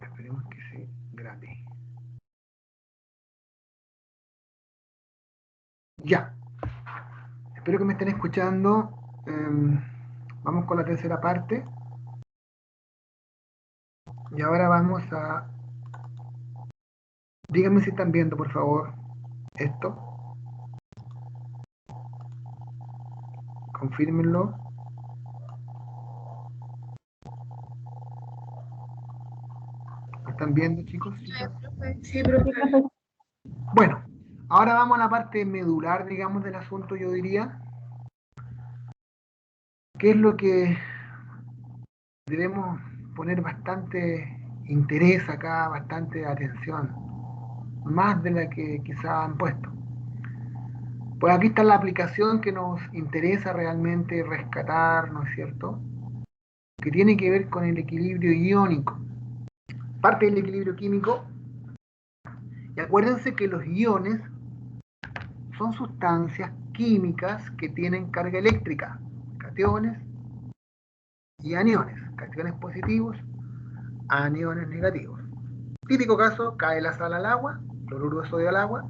Esperemos que se grabe. Ya. Espero que me estén escuchando. Vamos con la tercera parte. Y ahora vamos a... Díganme si están viendo, por favor, esto. Confírmenlo. ¿Me están viendo, chicos? ¿Chicas? Sí, profe. Bueno, ahora vamos a la parte medular, digamos, del asunto, yo diría. ¿Qué es lo que debemos poner bastante interés acá, bastante atención? Más de la que quizá han puesto. Pues aquí está la aplicación que nos interesa realmente rescatar, ¿no es cierto? Que tiene que ver con el equilibrio iónico. Parte del equilibrio químico. Y acuérdense que los iones son sustancias químicas que tienen carga eléctrica, cationes y aniones, cationes positivos, aniones negativos. Típico caso, cae la sal al agua, cloruro de sodio al agua,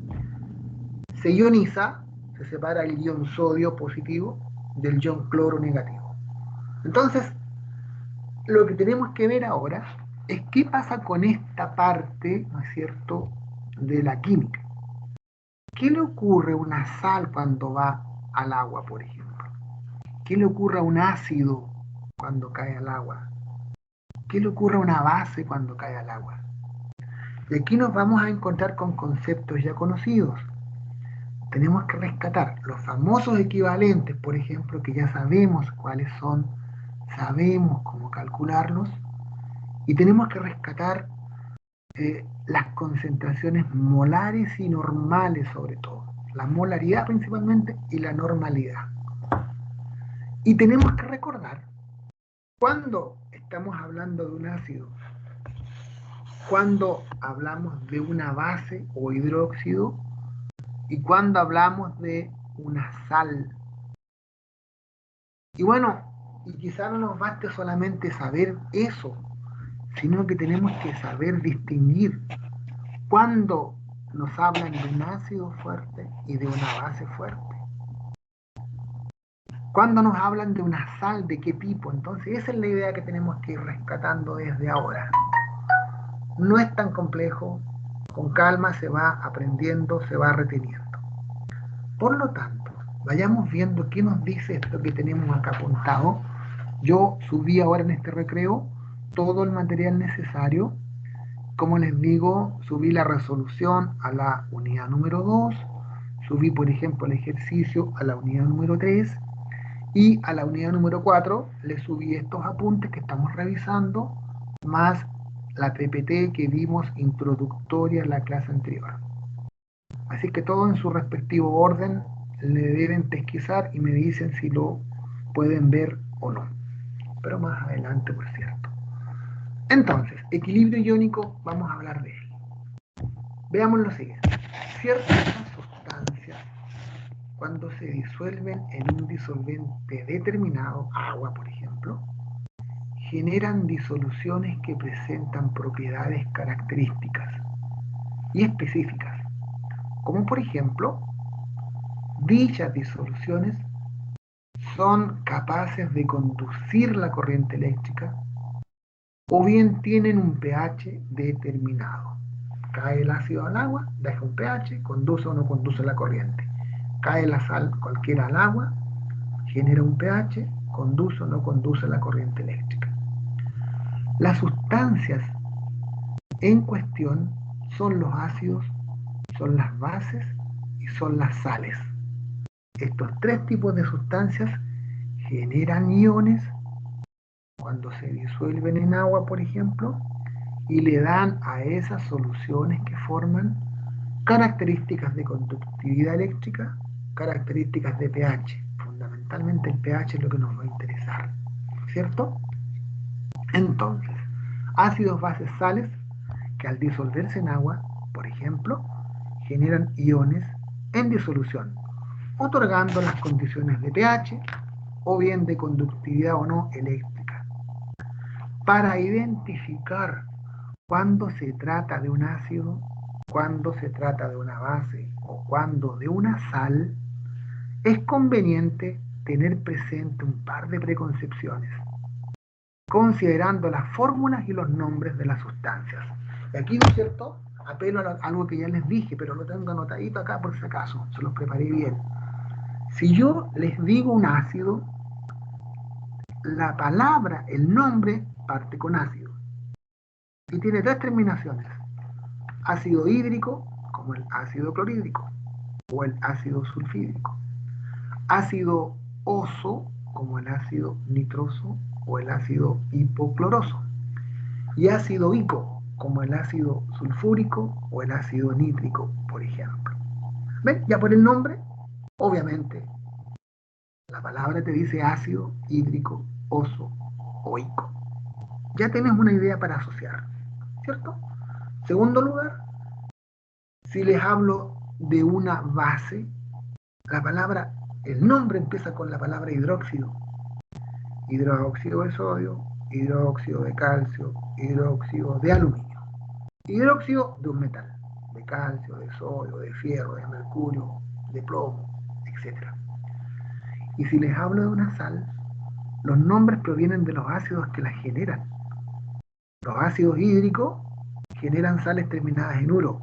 se ioniza, se separa el ion sodio positivo del ion cloro negativo. Entonces, lo que tenemos que ver ahora es qué pasa con esta parte, ¿no es cierto?, de la química. ¿Qué le ocurre a una sal cuando va al agua, por ejemplo? ¿Qué le ocurre a un ácido cuando cae al agua? ¿Qué le ocurre a una base cuando cae al agua? Y aquí nos vamos a encontrar con conceptos ya conocidos. Tenemos que rescatar los famosos equivalentes, por ejemplo, que ya sabemos cuáles son, sabemos cómo calcularlos, y tenemos que rescatar las concentraciones molares y normales sobre todo, la molaridad principalmente y la normalidad. Y tenemos que recordar cuando estamos hablando de un ácido, cuando hablamos de una base o hidróxido y cuando hablamos de una sal. Y bueno, y quizá no nos baste solamente saber eso, sino que tenemos que saber distinguir cuando nos hablan de un ácido fuerte y de una base fuerte. Cuando nos hablan de una sal, ¿de qué tipo? Entonces esa es la idea que tenemos que ir rescatando desde ahora. No es tan complejo, con calma se va aprendiendo, se va reteniendo. Por lo tanto, vayamos viendo qué nos dice esto que tenemos acá apuntado. Yo subí ahora en este recreo todo el material necesario. Como les digo, subí la resolución a la unidad número 2, subí por ejemplo el ejercicio a la unidad número 3 y a la unidad número 4 le subí estos apuntes que estamos revisando, más la PPT que vimos introductoria en la clase anterior. Así que todo en su respectivo orden le deben pesquisar y me dicen si lo pueden ver o no. Pero más adelante, por cierto. Entonces, equilibrio iónico, vamos a hablar de él. Veamos lo siguiente. Ciertas sustancias, cuando se disuelven en un disolvente determinado, agua por ejemplo, generan disoluciones que presentan propiedades características y específicas, como por ejemplo, dichas disoluciones son capaces de conducir la corriente eléctrica o bien tienen un pH determinado. Cae el ácido al agua, deja un pH, conduce o no conduce la corriente. Cae la sal cualquiera al agua, genera un pH, conduce o no conduce la corriente eléctrica. Las sustancias en cuestión son los ácidos, son las bases y son las sales. Estos tres tipos de sustancias generan iones cuando se disuelven en agua, por ejemplo, y le dan a esas soluciones que forman características de conductividad eléctrica, características de pH. Fundamentalmente el pH es lo que nos va a interesar, ¿cierto? Entonces, ácidos, bases, sales, que al disolverse en agua, por ejemplo, generan iones en disolución, otorgando las condiciones de pH o bien de conductividad o no eléctrica. Para identificar Cuando se trata de un ácido, cuando se trata de una base o cuando de una sal, es conveniente tener presente un par de preconcepciones, considerando las fórmulas y los nombres de las sustancias. Y aquí, ¿no es cierto?, apelo a algo que ya les dije, pero lo tengo anotadito acá por si acaso, se los preparé bien. Si yo les digo un ácido, la palabra, el nombre, parte con ácido. Y tiene tres terminaciones. Ácido hídrico, como el ácido clorhídrico, o el ácido sulfídrico. Ácido oso, como el ácido nitroso o el ácido hipocloroso. Y ácido ico, como el ácido sulfúrico o el ácido nítrico, por ejemplo. ¿Ven? Ya por el nombre, obviamente, la palabra te dice ácido, hídrico, oso o ico. Ya tienes una idea para asociar, ¿cierto? Segundo lugar, si les hablo de una base, la palabra, el nombre empieza con la palabra hidróxido. Hidróxido de sodio, hidróxido de calcio, hidróxido de aluminio. Hidróxido de un metal, de calcio, de sodio, de fierro, de mercurio, de plomo, etc. Y si les hablo de una sal, los nombres provienen de los ácidos que la generan. Los ácidos hídricos generan sales terminadas en uro.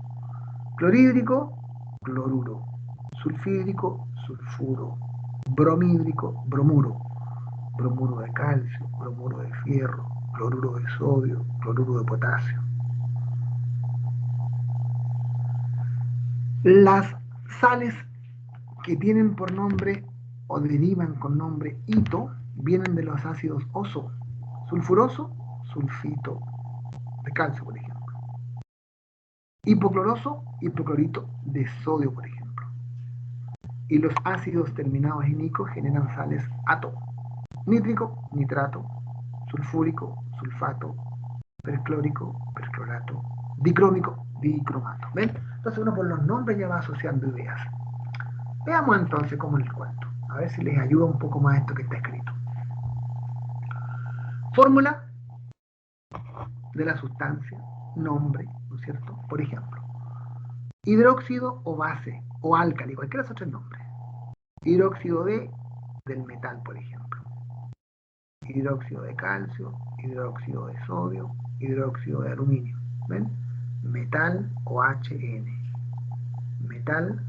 Clorhídrico, cloruro. Sulfídrico, sulfuro. Bromídrico, bromuro. Bromuro de calcio, bromuro de fierro, cloruro de sodio, cloruro de potasio. Las sales que tienen por nombre o derivan con nombre hito vienen de los ácidos oso, sulfuroso, sulfito de calcio, por ejemplo. Hipocloroso, hipoclorito de sodio, por ejemplo. Y los ácidos terminados en ico generan sales ato, nítrico, nitrato, sulfúrico, sulfato, perclórico, perclorato, dicrómico, dicromato. ¿Ven? Entonces uno por los nombres ya va asociando ideas. Veamos entonces cómo les cuento. A ver si les ayuda un poco más esto que está escrito. Fórmula de la sustancia, nombre, ¿no es cierto? Por ejemplo, hidróxido o base o álcali, cualquiera de esos tres nombres. Hidróxido del metal, por ejemplo. Hidróxido de calcio, hidróxido de sodio, hidróxido de aluminio. ¿Ven? Metal o HN. Metal,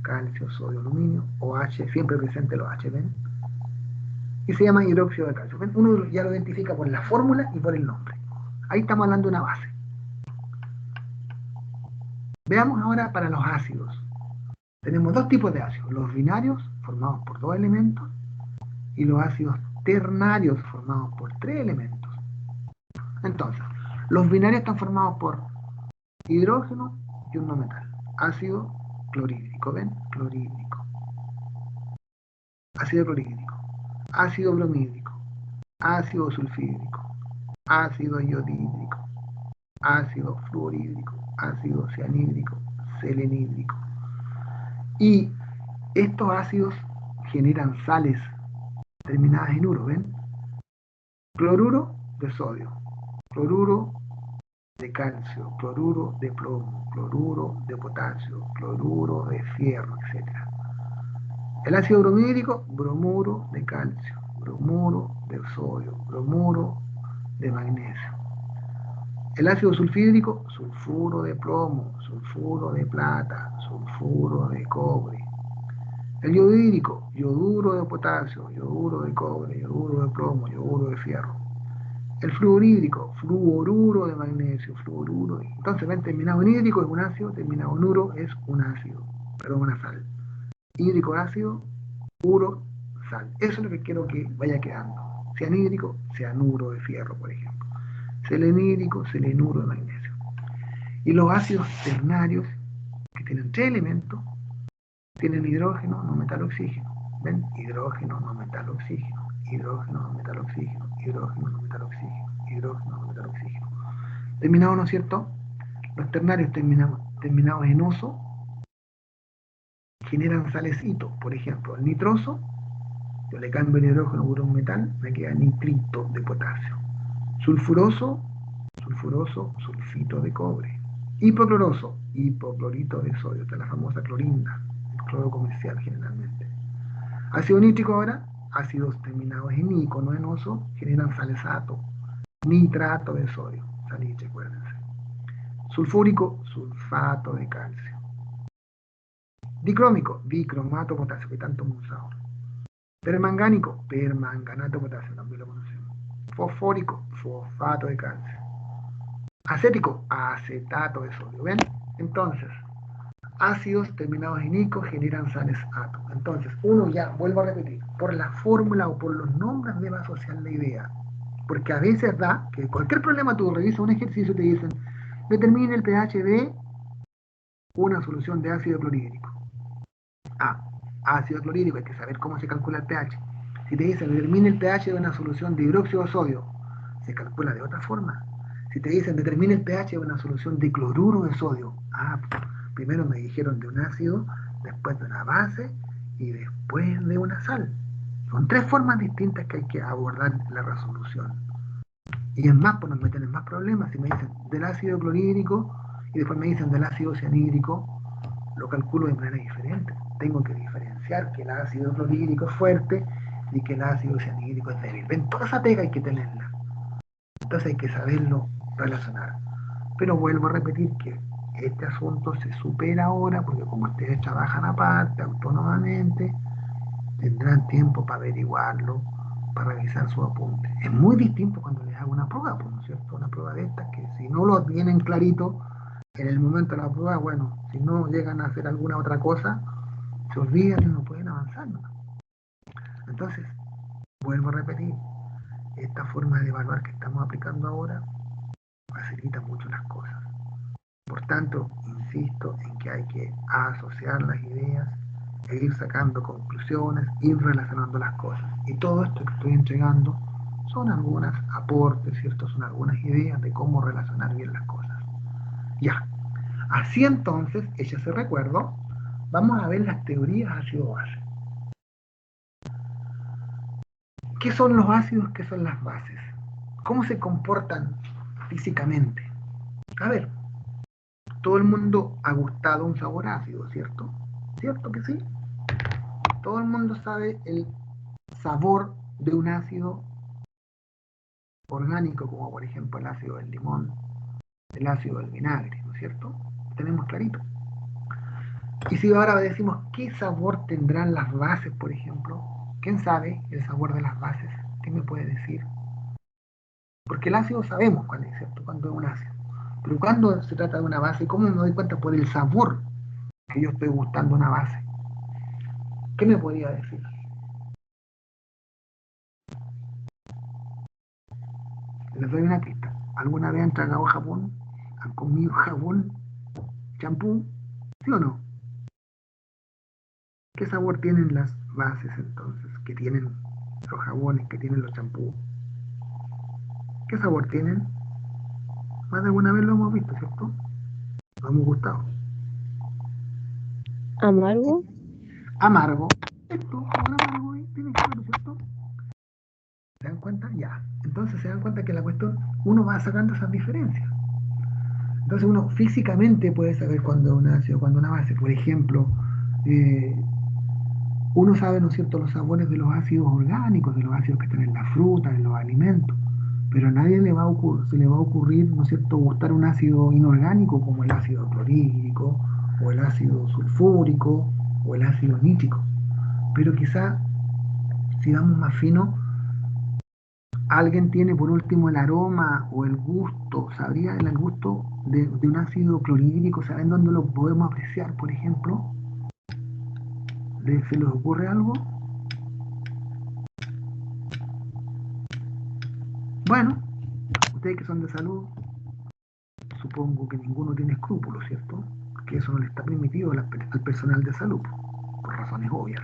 calcio, sodio, aluminio, OH, siempre presente los H, ¿ven? Y se llama hidróxido de calcio. ¿Ven? Uno ya lo identifica por la fórmula y por el nombre. Ahí estamos hablando de una base. Veamos ahora para los ácidos. Tenemos dos tipos de ácidos, los binarios, formados por dos elementos, y los ácidos ternarios, formados por tres elementos. Entonces, los binarios están formados por hidrógeno y un no metal. Ácido clorhídrico, ¿ven? Clorhídrico. Ácido clorhídrico. Ácido bromídrico. Ácido sulfídrico. Ácido iodídrico. Ácido fluorhídrico. Ácido cianhídrico. Selenídrico. Y estos ácidos generan sales terminadas en uro, ¿ven? Cloruro de sodio, cloruro de calcio, cloruro de plomo, cloruro de potasio, cloruro de fierro, etc. El ácido bromídrico, bromuro de calcio, bromuro de sodio, bromuro de magnesio. El ácido sulfídrico, sulfuro de plomo, sulfuro de plata, sulfuro de cobre. El iodídrico, yoduro de potasio, yoduro de cobre, yoduro de plomo, yoduro de fierro. El fluorhídrico, fluoruro de magnesio, fluoruro. Entonces, ven, terminado en hídrico es un ácido, terminado en uro es un ácido, perdón, una sal. Hídrico, ácido, uro, sal. Eso es lo que quiero que vaya quedando. Cianhídrico, cianuro de fierro, por ejemplo. Selenídrico, selenuro de magnesio. Y los ácidos ternarios, que tienen tres elementos, tienen hidrógeno, no metal, oxígeno. ¿Ven? Hidrógeno, no metal, oxígeno. Hidrógeno, no metal, oxígeno. Hidrógeno, no metal, oxígeno. Hidrógeno, no metal, oxígeno. Terminado, ¿no es cierto? Los ternarios terminados en oso generan sales hito. Por ejemplo, el nitroso, yo le cambio el hidrógeno por un metal, me queda nitrito de potasio. Sulfuroso, sulfuroso, sulfito de cobre. Hipocloroso, hipoclorito de sodio. Esta es la famosa clorinda, el cloro comercial generalmente. Ácido nítrico ahora, ácidos terminados en ico, no en oso, generan salesato, nitrato de sodio, salitre, acuérdense. Sulfúrico, sulfato de calcio. Dicrómico, dicromato potasio, que tanto hemos usado. Permangánico, permanganato potasio, también lo conocemos. Fosfórico, fosfato de calcio. Acético, acetato de sodio. ¿Ven? Entonces, ácidos terminados en ico generan sales ato. Entonces, uno ya, vuelvo a repetir, por la fórmula o por los nombres debe asociar la idea. Porque a veces da que cualquier problema tú revisas un ejercicio y te dicen, determine el pH de una solución de ácido clorhídrico. Ácido clorhídrico, hay que saber cómo se calcula el pH. Si te dicen, determine el pH de una solución de hidróxido de sodio, se calcula de otra forma. Si te dicen, determine el pH de una solución de cloruro de sodio, primero me dijeron de un ácido, después de una base y después de una sal. Son tres formas distintas que hay que abordar la resolución. Y es más, pues nos meten en más problemas. Si me dicen del ácido clorhídrico y después me dicen del ácido cianhídrico, lo calculo de manera diferente. Tengo que diferenciar que el ácido clorhídrico es fuerte y que el ácido cianhídrico es débil. Ven, toda esa pega hay que tenerla. Entonces hay que saberlo relacionar. Pero vuelvo a repetir que este asunto se supera ahora porque como ustedes trabajan aparte, autónomamente, tendrán tiempo para averiguarlo, para revisar su apunte. Es muy distinto cuando les hago una prueba, ¿no es cierto? Una prueba de estas que si no lo tienen clarito en el momento de la prueba, bueno, si no llegan a hacer alguna otra cosa, se olvidan y no pueden avanzar, ¿no? Entonces, vuelvo a repetir, esta forma de evaluar que estamos aplicando ahora facilita mucho las cosas. Por tanto, insisto en que hay que asociar las ideas e ir sacando conclusiones, ir relacionando las cosas. Y todo esto que estoy entregando son algunos aportes, ¿cierto? Son algunas ideas de cómo relacionar bien las cosas. Ya. Así entonces, hecho ese recuerdo, vamos a ver las teorías ácido-base. ¿Qué son los ácidos? ¿Qué son las bases? ¿Cómo se comportan físicamente? A ver, todo el mundo ha gustado un sabor ácido, ¿cierto? ¿Cierto que sí? Todo el mundo sabe el sabor de un ácido orgánico, como por ejemplo el ácido del limón, el ácido del vinagre, ¿no es cierto? Tenemos clarito. Y si ahora decimos qué sabor tendrán las bases, por ejemplo, ¿quién sabe el sabor de las bases? ¿Qué me puede decir? Porque el ácido sabemos cuál es, ¿cierto? Cuando es un ácido. Pero cuando se trata de una base, ¿cómo me doy cuenta por el sabor que yo estoy gustando una base? ¿Qué me podría decir? Les doy una pista. ¿Alguna vez han tragado jabón? ¿Han comido jabón? ¿Champú? ¿Sí o no? ¿Qué sabor tienen las bases entonces? ¿Qué tienen los jabones? ¿Qué tienen los champús? ¿Qué sabor tienen? Más de alguna vez lo hemos visto, ¿cierto? Nos hemos gustado. Amargo. Amargo. Esto, un amargo, tiene que verlo, ¿cierto? ¿Se dan cuenta? Ya. Entonces se dan cuenta que la cuestión, uno va sacando esas diferencias. Entonces uno físicamente puede saber cuándo un ácido, cuándo una base. Por ejemplo, uno sabe, ¿no es cierto?, los sabores de los ácidos orgánicos, de los ácidos que están en la fruta, en los alimentos. Pero a nadie se le va a ocurrir, ¿no es cierto?, gustar un ácido inorgánico como el ácido clorhídrico, o el ácido sulfúrico, o el ácido nítrico. Pero quizá, si vamos más fino, alguien tiene por último el aroma o el gusto, sabría el gusto de un ácido clorhídrico, ¿saben dónde lo podemos apreciar, por ejemplo? ¿Se les ocurre algo? Bueno, ustedes que son de salud, supongo que ninguno tiene escrúpulos, ¿cierto? Porque eso no le está permitido al personal de salud, por razones obvias.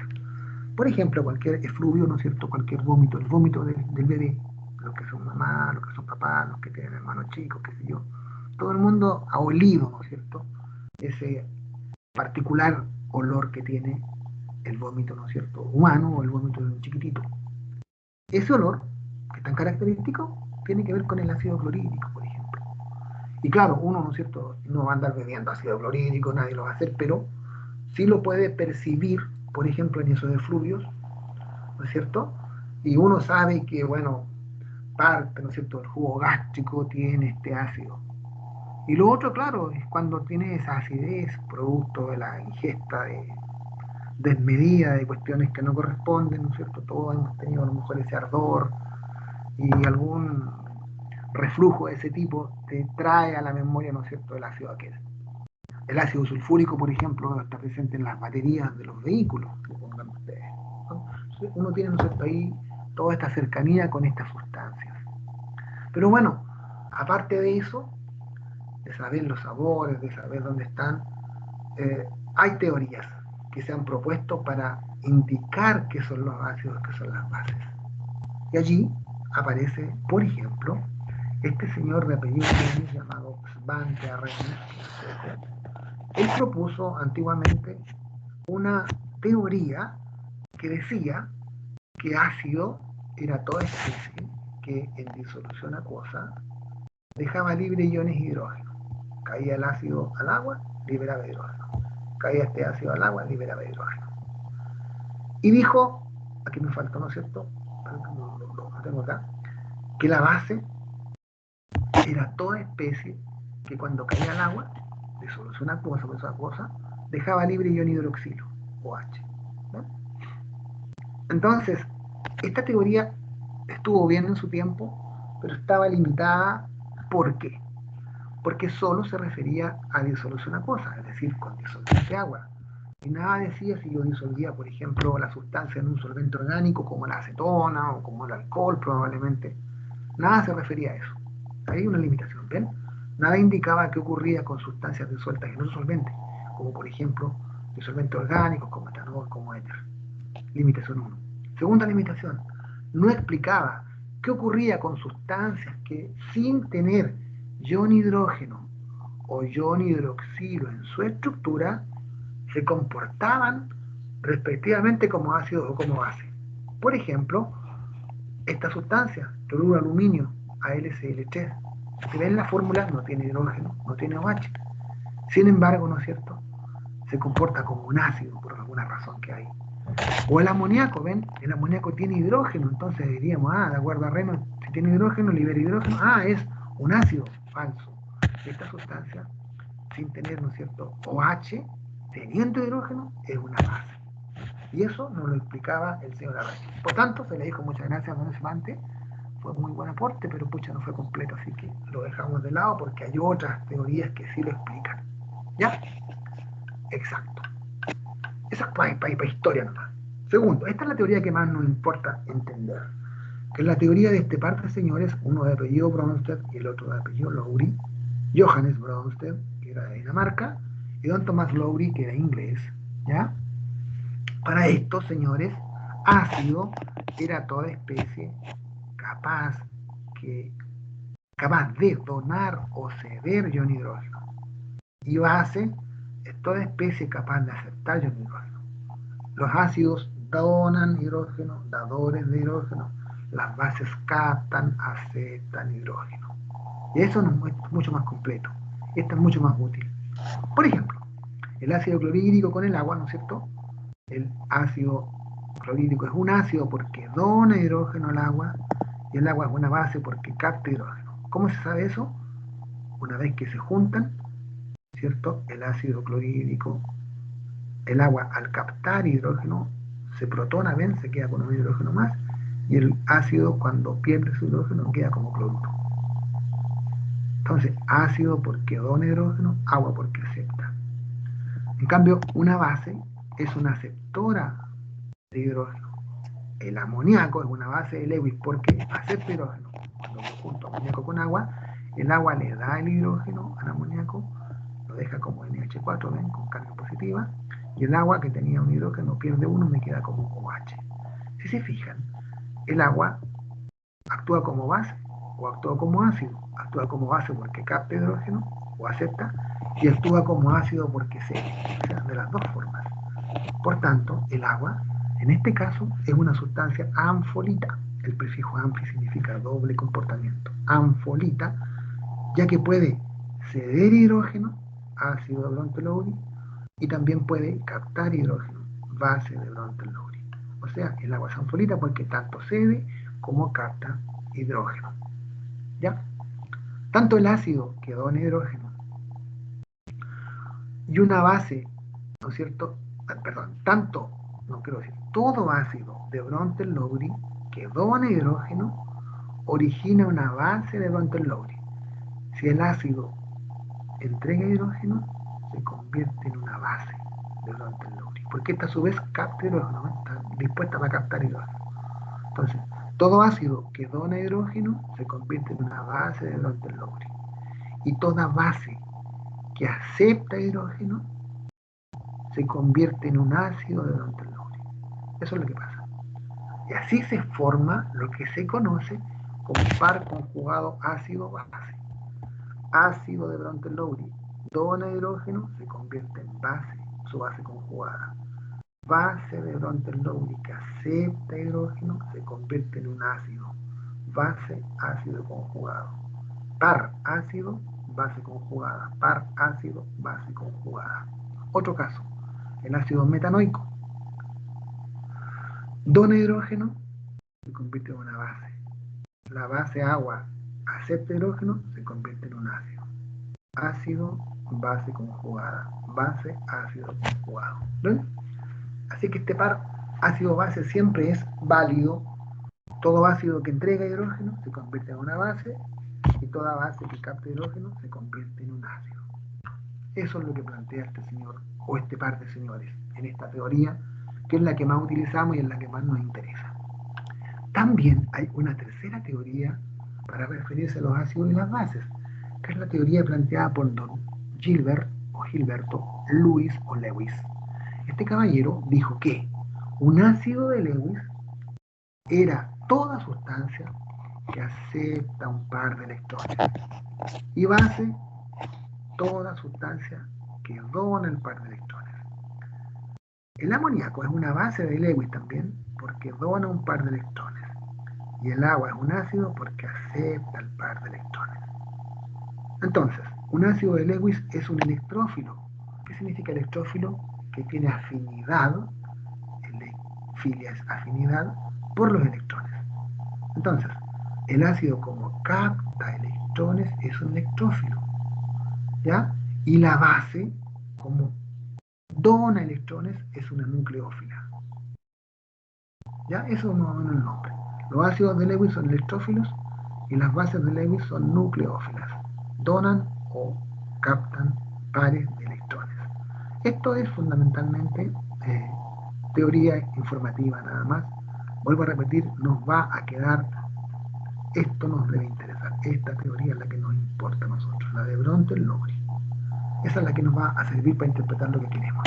Por ejemplo, cualquier efluvio, ¿no es cierto? Cualquier vómito, el vómito del bebé, los que son mamás, los que son papás, los que tienen hermanos chicos, qué sé yo. Todo el mundo ha olido, ¿no es cierto?, ese particular olor que tiene el vómito, ¿no es cierto?, humano o el vómito de un chiquitito. Ese olor, que es tan característico, tiene que ver con el ácido clorhídrico, por ejemplo. Y claro, uno, ¿no es cierto?, no va a andar bebiendo ácido clorhídrico, nadie lo va a hacer, pero sí lo puede percibir, por ejemplo, en esos efluvios, ¿no es cierto? Y uno sabe que, bueno, parte, ¿no es cierto?, del jugo gástrico tiene este ácido. Y lo otro, claro, es cuando tiene esa acidez, producto de la ingesta desmedida de cuestiones que no corresponden, ¿no es cierto? Todos hemos tenido a lo mejor ese ardor y algún reflujo de ese tipo te trae a la memoria, ¿no es cierto?, el ácido aquel. El ácido sulfúrico, por ejemplo, está presente en las baterías de los vehículos, supongan ustedes, ¿no? Uno tiene, ¿no es cierto?, ahí toda esta cercanía con estas sustancias. Pero bueno, aparte de eso, de saber los sabores, de saber dónde están, hay teorías que se han propuesto para indicar qué son los ácidos, qué son las bases. Y allí aparece, por ejemplo, este señor de apellido llamado Svante Arrhenius, él propuso antiguamente una teoría que decía que ácido era toda especie que en disolución acuosa dejaba libre iones hidrógeno. Caía el ácido al agua, liberaba hidrógeno. Caía este ácido al agua, liberaba hidrógeno. Y dijo, aquí me falta, ¿no es cierto?, lo tengo acá, que la base era toda especie que cuando caía al agua, disolución acuosa, dejaba libre ion hidroxilo, OH. ¿No? Entonces, esta teoría estuvo bien en su tiempo, pero estaba limitada. ¿Por qué? Porque solo se refería a disolución acuosa, es decir, con disolución de agua. Y nada decía si yo disolvía, por ejemplo, la sustancia en un solvente orgánico como la acetona o como el alcohol probablemente. Nada se refería a eso. Hay una limitación, ¿ven? Nada indicaba qué ocurría con sustancias disueltas en un solvente, como por ejemplo disolventes orgánicos, como etanol, como éter. Limitación 1. Segunda limitación, no explicaba qué ocurría con sustancias que sin tener ion hidrógeno o ion hidroxilo en su estructura se comportaban respectivamente como ácidos o como base. Por ejemplo, esta sustancia, cloruro de aluminio, AlCl3, si ven la fórmula, no tiene hidrógeno, no tiene OH. Sin embargo, ¿no es cierto?, se comporta como un ácido por alguna razón que hay. O el amoníaco, ¿ven? El amoníaco tiene hidrógeno, entonces diríamos, de acuerdo a Reynolds, si tiene hidrógeno, libera hidrógeno, es un ácido. Falso. Esta sustancia, sin tener, ¿no es cierto?, OH, teniendo hidrógeno, es una base. Y eso nos lo explicaba el señor Arrhenius. Por tanto, se le dijo muchas gracias a Don Svante, fue muy buen aporte, pero pucha, no fue completo, así que lo dejamos de lado porque hay otras teorías que sí lo explican. ¿Ya? Exacto. Esa es para historia nomás. Segundo, esta es la teoría que más nos importa entender, que es la teoría de este par de señores, uno de apellido Bronsted y el otro de apellido Lowry, Johannes Bronsted, que era de Dinamarca, y don Thomas Lowry, que era inglés, ¿ya? Para estos señores, ácido era toda especie capaz de donar o ceder ion hidrógeno. Y base es toda especie capaz de aceptar ion hidrógeno. Los ácidos donan hidrógeno, dadores de hidrógeno. Las bases captan, aceptan hidrógeno. Y eso es mucho más completo. Esto es mucho más útil. Por ejemplo, el ácido clorhídrico con el agua, ¿no es cierto? El ácido clorhídrico es un ácido porque dona hidrógeno al agua y el agua es una base porque capta hidrógeno. ¿Cómo se sabe eso? Una vez que se juntan, ¿cierto?, el ácido clorhídrico, el agua al captar hidrógeno se protona, ven, se queda con un hidrógeno más, y el ácido cuando pierde su hidrógeno queda como cloruro. Entonces, ácido porque dona hidrógeno, agua porque acepta. En cambio, una base es una aceptora de hidrógeno. El amoníaco es una base de Lewis porque acepta hidrógeno. Cuando yo junto amoníaco con agua, el agua le da el hidrógeno al amoníaco, lo deja como NH4, ¿ven?, con carga positiva, y el agua que tenía un hidrógeno pierde uno, me queda como OH. Si se fijan, el agua actúa como base o actúa como ácido. Actúa como base porque capta hidrógeno o acepta, y actúa como ácido porque cede, o sea, de las dos formas. Por tanto, el agua, en este caso, es una sustancia anfolita. El prefijo anfi significa doble comportamiento. Anfolita, ya que puede ceder hidrógeno, ácido de Bronte-Lowry, y también puede captar hidrógeno, base de Bronte-Lowry. O sea, el agua es anfodita porque tanto cede como capta hidrógeno. ¿Ya? Tanto el ácido que dona hidrógeno y una base, ¿no es cierto? Perdón, tanto, no quiero decir, todo ácido de Bronte-Lowry que dona hidrógeno origina una base de Bronte-Lowry. Si el ácido entrega hidrógeno, se convierte en una base de Bronte-Lowry, porque esta a su vez capta hidrógeno, ¿no? Está dispuesta para captar hidrógeno. Entonces, todo ácido que dona hidrógeno se convierte en una base de Bronte-Lowry. Y toda base que acepta hidrógeno se convierte en un ácido de Bronte-Lowry. Eso es lo que pasa. Y así se forma lo que se conoce como par conjugado ácido-base. Ácido de Bronte-Lowry dona hidrógeno, se convierte en base, su base conjugada. Base de Bronte-Lowry que acepta hidrógeno, se convierte en un ácido. Base, ácido conjugado. Par ácido, base conjugada. Par ácido, base conjugada. Otro caso, el ácido metanoico. Dona hidrógeno, se convierte en una base. La base agua acepta hidrógeno, se convierte en un ácido. Ácido, base conjugada. Base, ácido conjugado. ¿Ven? Así que este par ácido-base siempre es válido. Todo ácido que entrega hidrógeno se convierte en una base y toda base que capta hidrógeno se convierte en un ácido. Eso es lo que plantea este señor o este par de señores en esta teoría, que es la que más utilizamos y es la que más nos interesa. También hay una tercera teoría para referirse a los ácidos y las bases, que es la teoría planteada por don Gilbert o Gilberto Lewis o Lewis. Este caballero dijo que un ácido de Lewis era toda sustancia que acepta un par de electrones y base toda sustancia que dona el par de electrones. El amoníaco es una base de Lewis también porque dona un par de electrones y el agua es un ácido porque acepta el par de electrones. Entonces, un ácido de Lewis es un electrófilo. ¿Qué significa electrófilo? Que tiene afinidad, filia es afinidad, por los electrones. Entonces, el ácido como capta electrones es un electrófilo, ¿ya? Y la base, como dona electrones, es una nucleófila. ¿Ya? Eso es más o menos el nombre. Los ácidos de Lewis son electrófilos y las bases de Lewis son nucleófilas. Donan o captan pares de electrones. Esto es fundamentalmente teoría informativa nada más. Vuelvo a repetir, nos va a quedar, esto nos debe interesar. Esta teoría es la que nos importa a nosotros, la de Bronte-Lowry. Esa es la que nos va a servir para interpretar lo que queremos.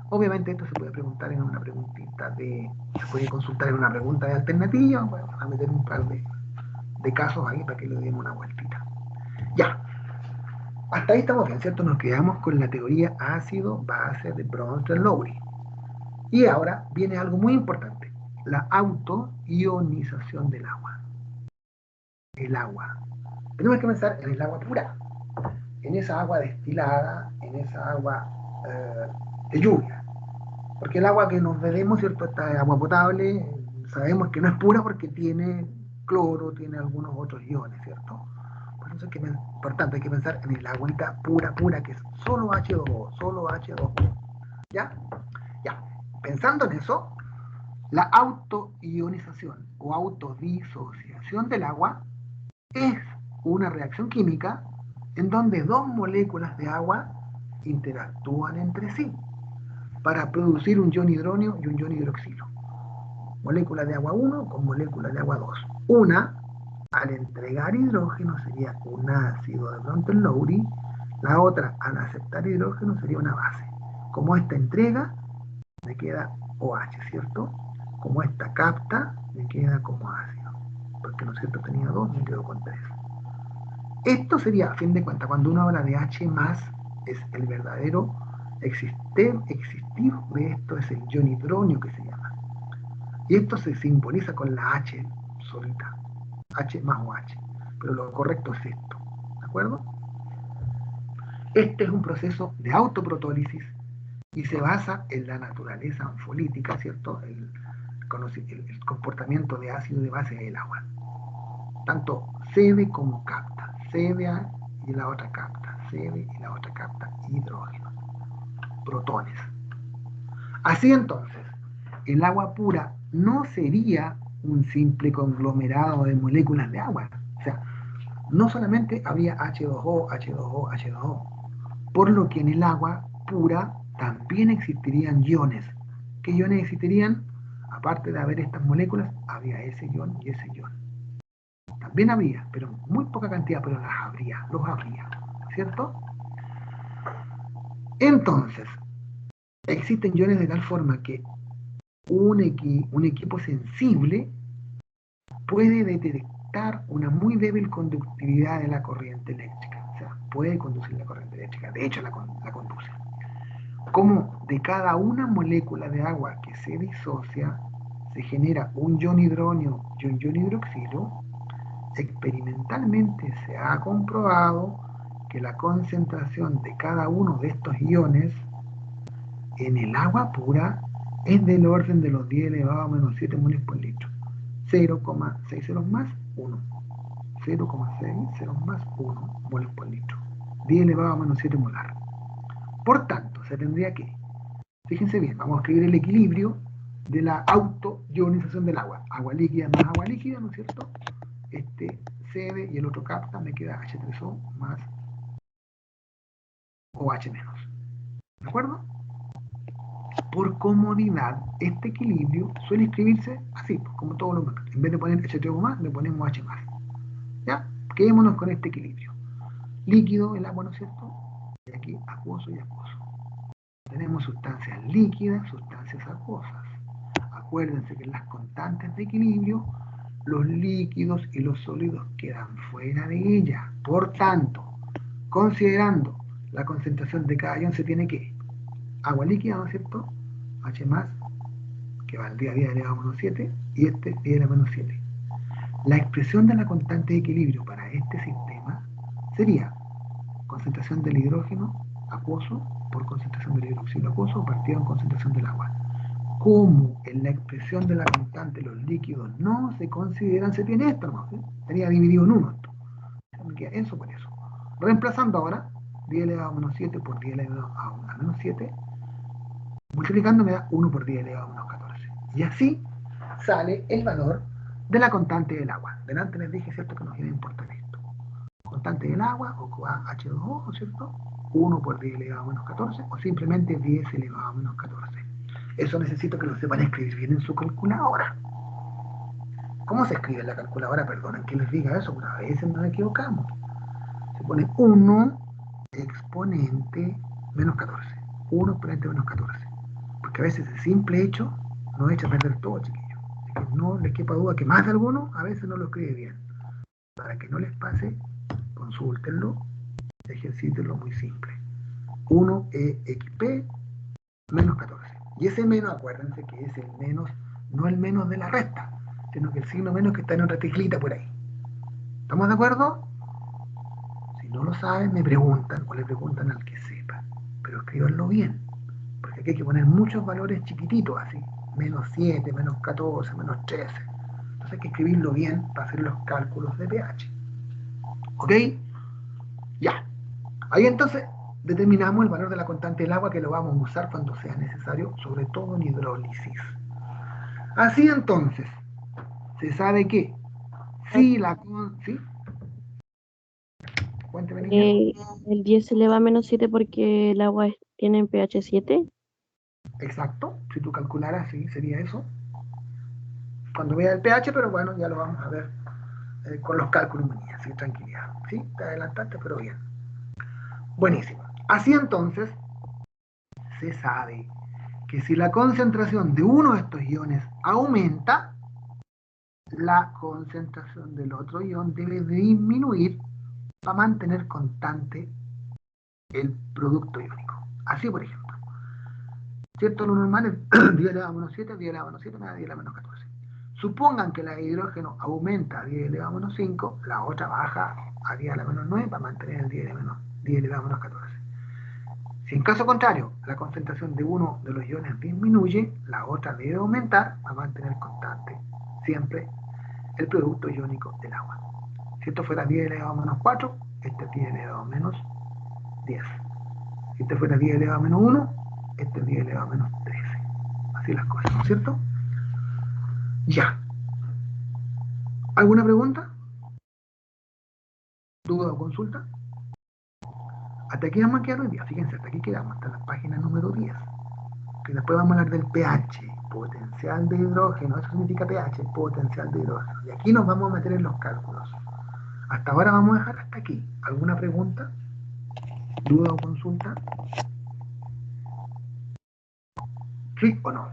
Obviamente esto se puede preguntar en una preguntita se puede consultar en una pregunta de alternativa, bueno, a meter un par de casos ahí para que le demos una vueltita. Ya, hasta ahí estamos bien, ¿cierto? Nos quedamos con la teoría ácido-base de Bronte-Lowry. Y ahora viene algo muy importante, la autoionización del agua. El agua. Tenemos que pensar en el agua pura, en esa agua destilada, en esa agua de lluvia. Porque el agua que nos bebemos, ¿cierto? Esta agua potable, sabemos que no es pura porque tiene cloro, tiene algunos otros iones, ¿cierto? Por eso es que es importante, hay que pensar en el agüita pura, pura, que es solo H2O, solo H2O. ¿Ya? Ya. Pensando en eso, la autoionización o autodisociación del agua es una reacción química en donde dos moléculas de agua interactúan entre sí para producir un ion hidróneo y un ion hidroxilo. Molécula de agua 1 con molécula de agua 2. Una, al entregar hidrógeno, sería un ácido de Bronte-Lowry. La otra, al aceptar hidrógeno, sería una base. Como esta entrega, me queda OH, ¿cierto? Como esta capta, me queda como ácido. Porque, ¿no es cierto?, tenía 2, me quedo con 3. Esto sería, a fin de cuentas, cuando uno habla de H+, es el verdadero existir de esto, es el ion hidróneo que se llama. Y esto se simboliza con la H solita, H más OH. pero lo correcto es esto, ¿de acuerdo? Este es un proceso de autoprotólisis y se basa en la naturaleza anfolítica, ¿cierto? El comportamiento de ácido de base del agua. Tanto cede como capta, cede y la otra capta, cede y la otra capta hidrógeno, protones. Así entonces, el agua pura no sería un simple conglomerado de moléculas de agua. O sea, no solamente había H2O, H2O, H2O, por lo que en el agua pura también existirían iones. ¿Qué iones existirían? Aparte de haber estas moléculas, había ese ion y ese ion. También había, pero en muy poca cantidad, pero los habría, ¿cierto? Entonces, existen iones de tal forma que un equipo sensible puede detectar una muy débil conductividad de la corriente eléctrica. O sea, puede conducir la corriente eléctrica, de hecho la conduce. Como de cada una molécula de agua que se disocia, se genera un ion hidrógeno y un ion hidroxilo, experimentalmente se ha comprobado que la concentración de cada uno de estos iones en el agua pura es del orden de los 10 elevado a menos 7 moles por litro. 0,6 ceros más 1. 0,6 ceros más 1 moles por litro. 10 elevado a menos 7 molar. Por tanto, se tendría que, fíjense bien, vamos a escribir el equilibrio de la autoionización del agua. Agua líquida más agua líquida, ¿no es cierto? Este cede y el otro capta, me queda H3O más OH menos. ¿De acuerdo? Por comodidad, este equilibrio suele escribirse así, como todos los métodos. En vez de poner H3O más, le ponemos H más. ¿Ya? Quedémonos con este equilibrio. Líquido, el agua, ¿no es cierto? Y aquí acuoso y acuoso. Tenemos sustancias líquidas, sustancias acuosas. Acuérdense que en las constantes de equilibrio, los líquidos y los sólidos quedan fuera de ella. Por tanto, considerando la concentración de cada ion, se tiene que agua líquida, ¿no es cierto? H más, que valdría 10 elevado a menos 7, y este 10 elevado a menos 7. La expresión de la constante de equilibrio para este sistema sería concentración del hidrógeno acuoso por concentración del hidroxilo acuoso partido en concentración del agua. Como en la expresión de la constante los líquidos no se consideran, se tiene esto, ¿no? Sería dividido en uno esto. Me queda eso por eso. Reemplazando ahora 10 elevado a menos 7 por 10 elevado a menos 7, multiplicando me da 1 por 10 elevado a menos 14. Y así sale el valor de la constante del agua. Delante les dije, ¿cierto?, que nos iba a importar esto. Constante del agua, o H2O, ¿no es cierto? 1 por 10 elevado a menos 14, o simplemente 10 elevado a menos 14. Eso necesito que lo sepan escribir bien en su calculadora. ¿Cómo se escribe en la calculadora? Perdonen que les diga eso, pero a veces nos equivocamos. Se pone 1 exponente menos 14. 1 exponente menos 14. Porque a veces el simple hecho nos echa a perder todo, chiquillos. Así que no les quepa duda que más de alguno a veces no lo escribe bien. Para que no les pase, consúltenlo, ejercítenlo muy simple. 1xp menos 14. Y ese menos, acuérdense que es el menos, no el menos de la resta, sino que el signo menos que está en otra teclita por ahí. ¿Estamos de acuerdo? Si no lo saben, me preguntan o le preguntan al que sepa. Pero escríbanlo bien, porque aquí hay que poner muchos valores chiquititos así. Menos 7, menos 14, menos 13. Entonces hay que escribirlo bien para hacer los cálculos de pH. ¿Ok? Ya. Ahí entonces determinamos el valor de la constante del agua que lo vamos a usar cuando sea necesario, sobre todo en hidrólisis. Así entonces, se sabe que si la... ¿Sí? Cuénteme, niña. El 10 se eleva a menos 7 porque el agua tiene pH 7. Exacto, si tú calcularas, sí, sería eso. Cuando vea el pH, pero bueno, ya lo vamos a ver con los cálculos, niña, sí, tranquilidad. Sí, te adelantaste, pero bien. Buenísimo. Así entonces, se sabe que si la concentración de uno de estos iones aumenta, la concentración del otro ion debe disminuir para mantener constante el producto iónico. Así, por ejemplo, ¿cierto? Lo normal es 10 elevado a menos 7, 10 elevado a menos 7, me da 10 elevado a menos 14. Supongan que la de hidrógeno aumenta a 10 elevado a menos 5, la otra baja a 10 elevado a menos 9 para mantener el 10 elevado a menos 14. Si en caso contrario la concentración de uno de los iones disminuye, la otra debe aumentar para mantener constante siempre el producto iónico del agua. Si esto fuera 10 elevado a menos 4, este es 10 elevado a menos 10. Si este fuera 10 elevado a menos 1, este es 10 elevado a menos 13. Así las cosas, ¿no es cierto? Ya. ¿Alguna pregunta? ¿Duda o consulta? Hasta aquí vamos a quedar hoy día. Fíjense, hasta aquí quedamos, hasta la página número 10. Que después vamos a hablar del pH, potencial de hidrógeno. Eso significa pH, potencial de hidrógeno. Y aquí nos vamos a meter en los cálculos. Hasta ahora vamos a dejar hasta aquí. ¿Alguna pregunta? ¿Duda o consulta? ¿Sí o no?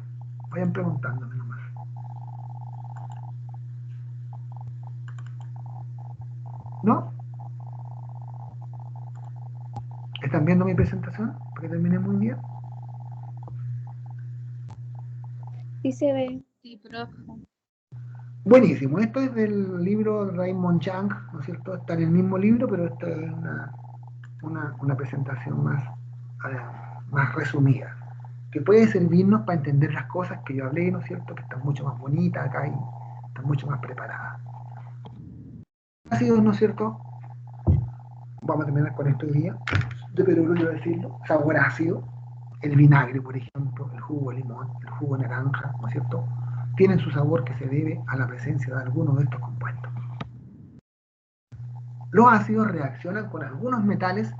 Vayan preguntándome nomás. ¿No? ¿Están viendo mi presentación? Para que termine muy bien. Sí se ve. Sí, profe. Buenísimo. Esto es del libro de Raymond Chang, ¿no es cierto? Está en el mismo libro, pero esta es una presentación más resumida, que puede servirnos para entender las cosas que yo hablé, ¿no es cierto? Que están mucho más bonitas acá y están mucho más preparadas. Ácidos, ¿no es cierto? Vamos a terminar con esto hoy día, de perogrullo decirlo, sabor ácido, el vinagre, por ejemplo, el jugo de limón, el jugo de naranja, ¿no es cierto? Tienen su sabor que se debe a la presencia de algunos de estos compuestos. Los ácidos reaccionan con algunos metales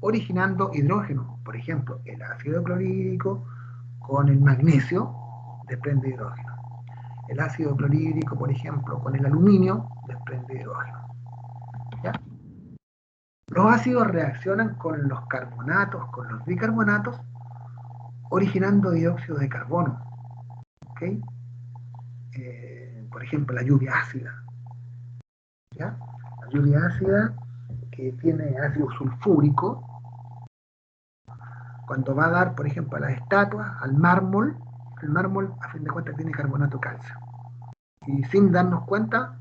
originando hidrógeno. Por ejemplo, el ácido clorhídrico con el magnesio desprende hidrógeno. El ácido clorhídrico, por ejemplo, con el aluminio desprende hidrógeno. ¿Ya? Los ácidos reaccionan con los carbonatos, con los bicarbonatos, originando dióxido de carbono. ¿Okay? Por ejemplo, la lluvia ácida. ¿Ya? La lluvia ácida que tiene ácido sulfúrico, cuando va a dar, por ejemplo, a las estatuas, al mármol, el mármol a fin de cuentas tiene carbonato calcio. Y sin darnos cuenta,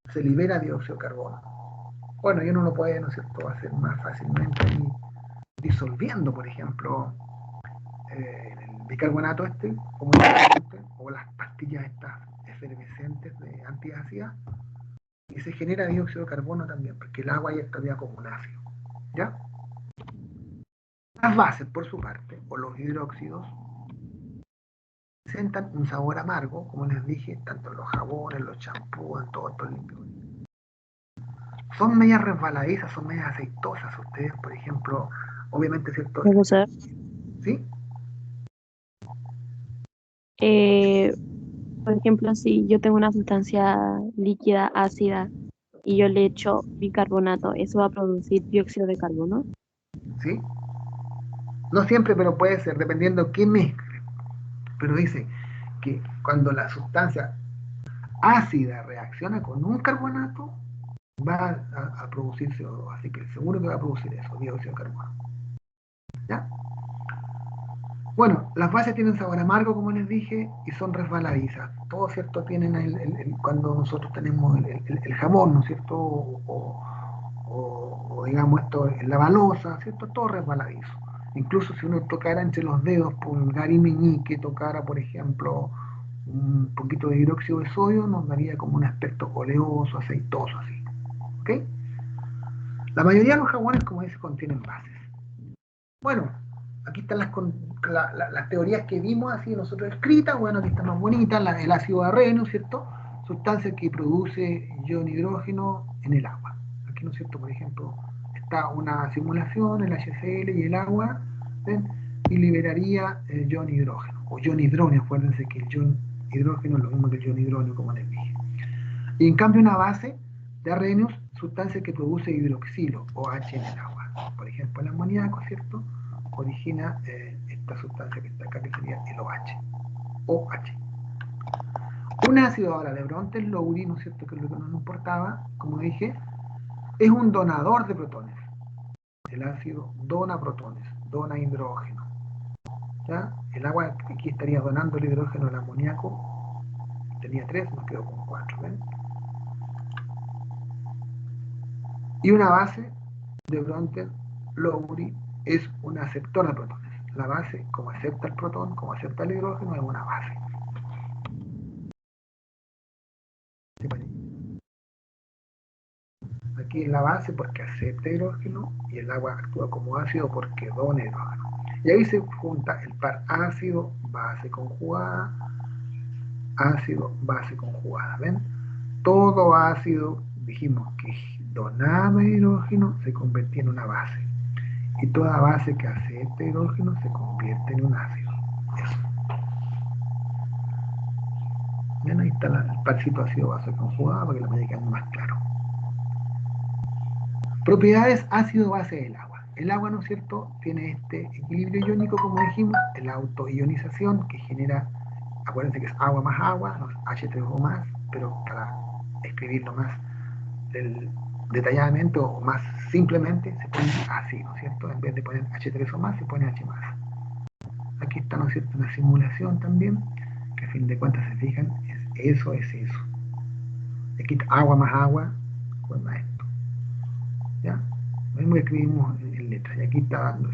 se libera dióxido de carbono. Bueno, y uno lo puede, ¿no es cierto?, hacer más fácilmente disolviendo, por ejemplo, el bicarbonato como o las pastillas estas efervescentes de antiácidas, y se genera dióxido de carbono también, porque el agua ya estaría como un ácido. ¿Ya? Las bases, por su parte, o los hidróxidos, presentan un sabor amargo, como les dije, tanto en los jabones, los champús, en todos estos líquidos. Son medias resbaladizas, son medias aceitosas. Ustedes, por ejemplo, obviamente, ¿cierto? Profesor, ¿Sí? por ejemplo, si yo tengo una sustancia líquida ácida y yo le echo bicarbonato, ¿eso va a producir dióxido de carbono? ¿Sí? No siempre, pero puede ser, dependiendo qué mezcle. Pero dice que cuando la sustancia ácida reacciona con un carbonato, va a producir CO2. Así que seguro que va a producir eso, dióxido de carbono. ¿Ya? Bueno, las bases tienen sabor amargo, como les dije, y son resbaladizas. Todo, ¿cierto? Tienen cuando nosotros tenemos el jamón, ¿no es cierto? O digamos esto, la balosa, ¿cierto? Todo resbaladizo. Incluso si uno tocara entre los dedos, pulgar y meñique, tocara, por ejemplo, un poquito de hidróxido de sodio, nos daría como un aspecto oleoso, aceitoso, así. ¿Ok? La mayoría de los jabones, como dice, contienen bases. Bueno, aquí están las teorías que vimos así nosotros escritas. Bueno, aquí está más bonita, el ácido arreno, ¿cierto? Sustancia que produce ion hidrógeno en el agua. Aquí, ¿no es cierto? Por ejemplo, está una simulación, el HCl y el agua, ¿ven? Y liberaría el ion hidrógeno, o ion hidrógeno. Acuérdense que el ion hidrógeno es lo mismo que el ion hidrógeno, como les dije. Y en cambio una base de arrhenius, sustancia que produce hidroxilo o H en el agua. Por ejemplo, el amoníaco, ¿cierto? Origina esta sustancia que está acá, que sería el OH. OH. Un ácido ahora de Brontes-Lowry, ¿no es cierto? Que es lo que nos importaba, como dije, es un donador de protones. El ácido dona protones, dona hidrógeno. ¿Ya? El agua aquí estaría donando el hidrógeno al amoníaco tenía 3, nos quedó con 4, ¿ven? Y una base de Bronte-Lowry es un aceptor de protones. La base, como acepta el protón, como acepta el hidrógeno, es una base. Aquí es la base porque acepta hidrógeno y el agua actúa como ácido porque dona hidrógeno. Y ahí se junta el par ácido-base conjugada, ácido-base conjugada. ¿Ven? Todo ácido, dijimos que donaba hidrógeno, se convertía en una base. Y toda base que acepta hidrógeno se convierte en un ácido. Eso. ¿Ven? Ahí está el parcito ácido-base conjugada para que la vaya quedando más claro. Propiedades ácido-base del agua. El agua, ¿no es cierto?, tiene este equilibrio iónico, como dijimos, la autoionización que genera, acuérdense que es agua más agua, no es H3O más, pero para escribirlo más detalladamente o más simplemente se pone así, ¿no es cierto? En vez de poner H3O más, se pone H más. Aquí está, ¿no es cierto?, una simulación también, que a fin de cuentas se fijan, es eso. Aquí está agua más agua, pues más esto. ¿Ya? Lo mismo que escribimos en letras, y aquí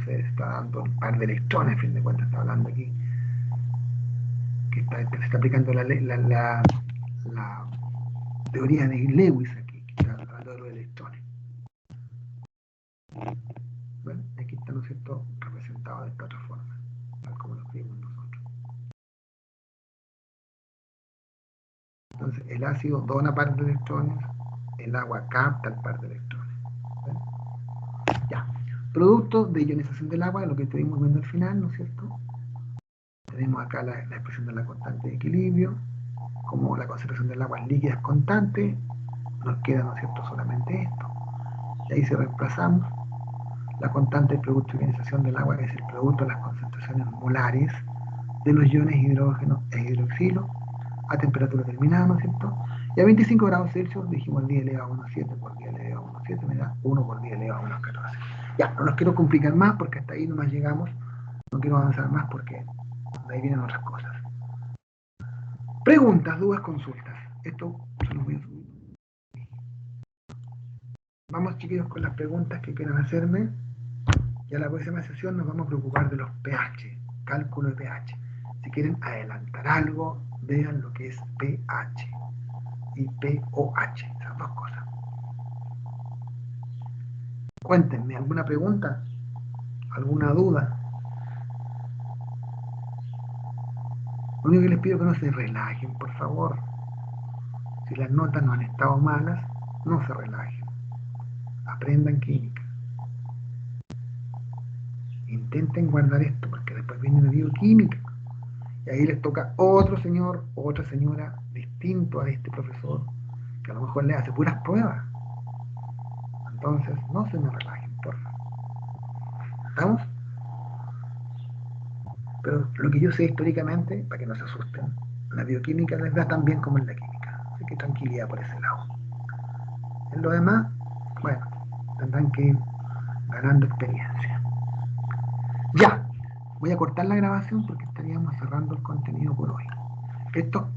se está dando un par de electrones, a fin de cuentas está hablando aquí, que se está aplicando la teoría de Lewis aquí, que está hablando de los electrones. Bueno, aquí está, ¿no es cierto?, representado de esta otra forma, tal como lo escribimos nosotros. Entonces, el ácido dona par de electrones, el agua capta el par de electrones. ¿Ven? Ya. Productos de ionización del agua, lo que estuvimos viendo al final, ¿no es cierto? Tenemos acá la expresión de la constante de equilibrio, como la concentración del agua líquida es constante, nos queda, ¿no es cierto?, solamente esto. Y ahí se reemplazamos. La constante del producto de ionización del agua es el producto de las concentraciones molares de los iones hidrógeno e hidroxilo a temperatura determinada, ¿no es cierto? Y a 25 grados Celsius dijimos el 10 elevado a 1,7 por 10 elevado a 1,7 me da 1 por 10 elevado a 1,14. Ya, no los quiero complicar más porque hasta ahí nomás llegamos. No quiero avanzar más porque de ahí vienen otras cosas. Preguntas, dudas, consultas. Esto se los voy a subir. Vamos, chiquillos, con las preguntas que quieran hacerme. Y a la próxima sesión nos vamos a preocupar de los pH, cálculo de pH. Si quieren adelantar algo, vean lo que es pH y pOH, esas dos cosas. Cuéntenme, ¿alguna pregunta? ¿Alguna duda? Lo único que les pido es que no se relajen, por favor. Si las notas no han estado malas, no se relajen. Aprendan química. Intenten guardar esto, porque después viene la bioquímica. Y ahí les toca otro señor o otra señora distinto a este profesor, que a lo mejor le hace puras pruebas. Entonces, no se me relajen, por favor. ¿Estamos? Pero lo que yo sé históricamente, para que no se asusten, la bioquímica les da tan bien como en la química. Así que tranquilidad por ese lado. En lo demás, bueno, tendrán que ir ganando experiencia. Ya, voy a cortar la grabación porque estaríamos cerrando el contenido por hoy. Esto